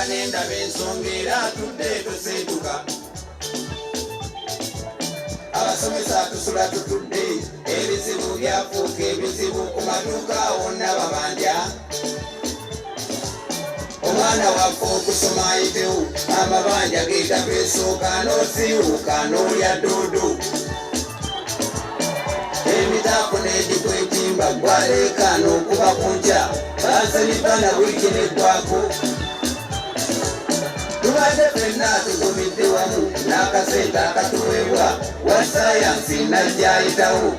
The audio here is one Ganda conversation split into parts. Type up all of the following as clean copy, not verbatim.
n'endaba ensonga era atudde toseetuka abasomesa tusula tutudde ebizibu byafuuka ebizibu ku maduuka wonna babanja omwana waffe okusoma ayitewo amabanja geetabesooka n'osiiwuka n'olya doodo emitaako n'egikwetimba gwaleekaana okuba ku nkya bansabibana wiiki neggwako tubadde ffenna tugumidde wamu n'akasente akatuweebwa wa sayansi najja ayitawo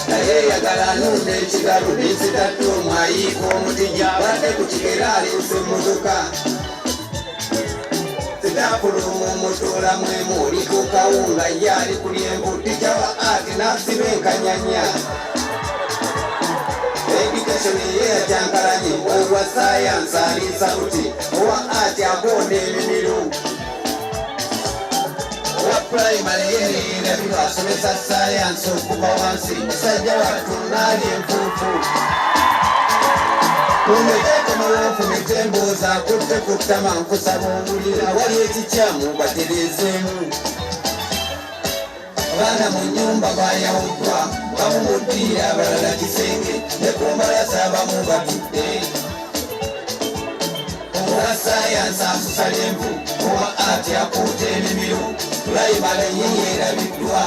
naye yagala anunda ekigalo n'ensitatta omwayiika omutija badde ku kigera aleese emmotoka sitafulumu omutuulamu emu oli ku kawunga ye ali ku lyenvu tijawa ati n'asiba enkanyanya education ye yajyankalanye owa sayansi aliisa buti owa ati akonda emimiro owa primary yererabirwa asomesa sayansi okuva wansi musajja wattu naali enfuufu mumeteekomawonfumite emboozi akutte ku ttama nkusaba owulira wali ekikyamu batereezeemu abaana mu nnyumba bayawuddwa bamu mu ddiira abalala kisenge ne ku mbalaza abamu batudde owa sayansi asusala envu owa ati akuuta emimiro pulayimale ye yeerabiddwa